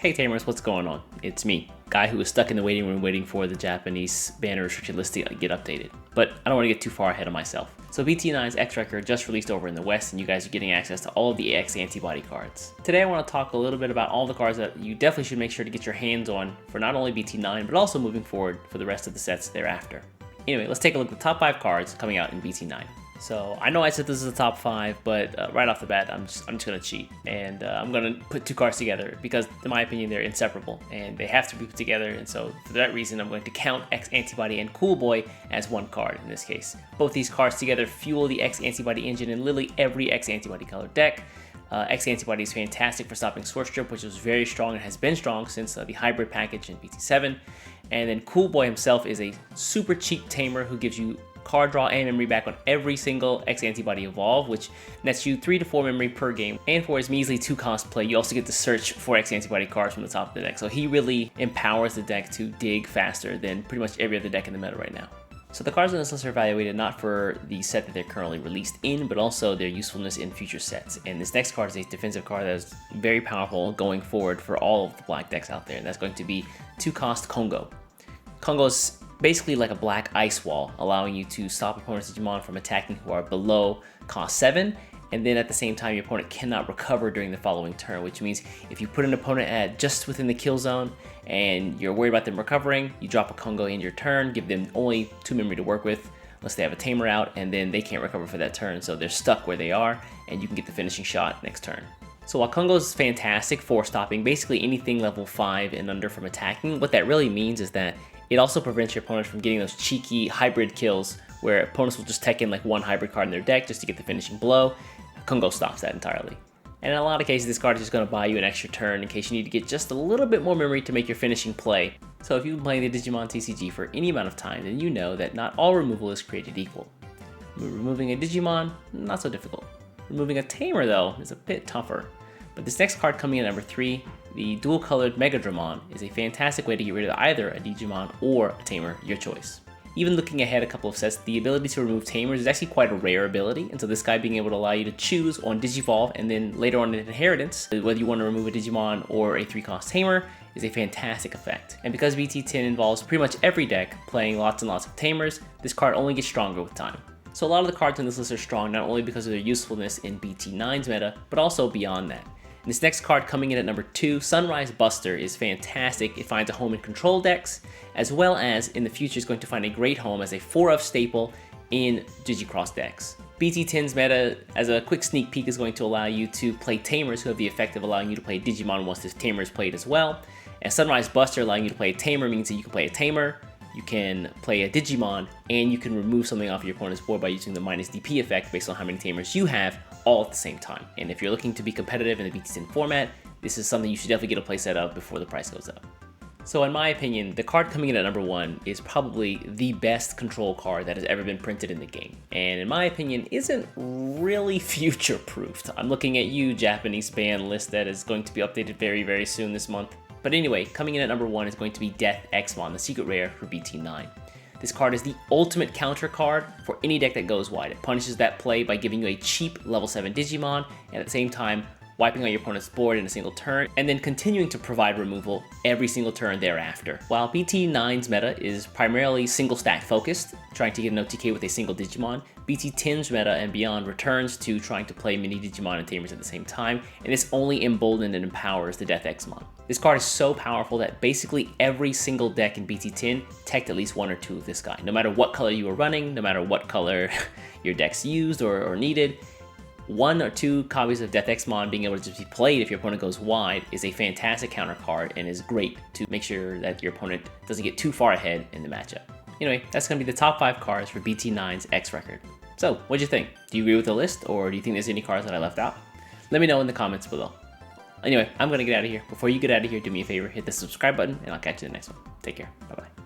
Hey Tamers, what's going on? It's me, guy who was stuck in the waiting room waiting for the Japanese banner restricted list to get updated. But I don't want to get too far ahead of myself. So BT9's X Record just released over in the West, and you guys are getting access to all of the X-Antibody cards. Today I want to talk a little bit about all the cards that you definitely should make sure to get your hands on for not only BT9, but also moving forward for the rest of the sets thereafter. Anyway, let's take a look at the top 5 cards coming out in BT9. So I know I said this is the top 5, but right off the bat, I'm just gonna cheat, and I'm gonna put 2 cards together because, in my opinion, they're inseparable and they have to be put together. And so for that reason, I'm going to count X-Antibody and Cool Boy as one card in this case. Both these cards together fuel the X-Antibody engine in literally every X-Antibody colored deck. X-Antibody is fantastic for stopping Sword Strip, which was very strong and has been strong since the hybrid package in BT7. And then Cool Boy himself is a super cheap tamer who gives you card draw and memory back on every single X-Antibody evolve, which nets you 3 to 4 memory per game. And for his measly 2 cost play, you also get to search for X-Antibody cards from the top of the deck. So he really empowers the deck to dig faster than pretty much every other deck in the meta right now. So the cards on this list are evaluated not for the set that they're currently released in, but also their usefulness in future sets. And this next card is a defensive card that is very powerful going forward for all of the black decks out there, and that's going to be 2 cost Congo. Congo's basically like a black ice wall, allowing you to stop opponents' Digimon from attacking who are below cost 7, and then at the same time your opponent cannot recover during the following turn, which means if you put an opponent at just within the kill zone and you're worried about them recovering, you drop a Congo in your turn, give them only 2 memory to work with unless they have a tamer out, and then they can't recover for that turn, so they're stuck where they are, and you can get the finishing shot next turn. So while Congo's fantastic for stopping basically anything level 5 and under from attacking, what that really means is that it also prevents your opponents from getting those cheeky hybrid kills where opponents will just tech in like 1 hybrid card in their deck just to get the finishing blow. Congo stops that entirely. And in a lot of cases, this card is just going to buy you an extra turn in case you need to get just a little bit more memory to make your finishing play. So if you've been playing the Digimon TCG for any amount of time, then you know that not all removal is created equal. Removing a Digimon, not so difficult. Removing a Tamer, though, is a bit tougher. But this next card coming in at number 3, the dual-colored Mega Drumon, is a fantastic way to get rid of either a Digimon or a Tamer, your choice. Even looking ahead a couple of sets, the ability to remove Tamers is actually quite a rare ability, and so this guy being able to allow you to choose on Digivolve and then later on in Inheritance, whether you want to remove a Digimon or a 3-cost Tamer, is a fantastic effect. And because BT10 involves pretty much every deck playing lots and lots of Tamers, this card only gets stronger with time. So a lot of the cards on this list are strong not only because of their usefulness in BT9's meta, but also beyond that. And this next card coming in at number 2, Sunrise Buster, is fantastic. It finds a home in control decks, as well as in the future is going to find a great home as a 4-of staple in Digicross decks. BT10's meta, as a quick sneak peek, is going to allow you to play Tamers who have the effect of allowing you to play Digimon once this Tamer is played as well. And Sunrise Buster allowing you to play a Tamer means that you can play a Tamer, you can play a Digimon, and you can remove something off your opponent's board by using the minus DP effect based on how many Tamers you have, all at the same time. And if you're looking to be competitive in the BT10 format, this is something you should definitely get a playset of before the price goes up. So in my opinion, the card coming in at number 1 is probably the best control card that has ever been printed in the game. And in my opinion, isn't really future-proofed. I'm looking at you, Japanese ban list that is going to be updated very, very soon this month. But anyway, coming in at number 1 is going to be Death Xmon, the secret rare for BT9. This card is the ultimate counter card for any deck that goes wide. It punishes that play by giving you a cheap level 7 Digimon, and at the same time, wiping out your opponent's board in a single turn, and then continuing to provide removal every single turn thereafter. While BT9's meta is primarily single stack focused, trying to get an OTK with a single Digimon, BT10's meta and beyond returns to trying to play mini Digimon and Tamers at the same time, and this only emboldens and empowers the Death Xmon. This card is so powerful that basically every single deck in BT10 teched at least 1 or 2 of this guy. No matter what color you were running, no matter what color your decks used or needed, 1 or 2 copies of Death Xmon being able to just be played if your opponent goes wide is a fantastic counter card and is great to make sure that your opponent doesn't get too far ahead in the matchup. Anyway, that's going to be the top 5 cards for BT9's X Record. So, what'd you think? Do you agree with the list, or do you think there's any cards that I left out? Let me know in the comments below. Anyway, I'm going to get out of here. Before you get out of here, do me a favor, hit the subscribe button, and I'll catch you in the next one. Take care. Bye-bye.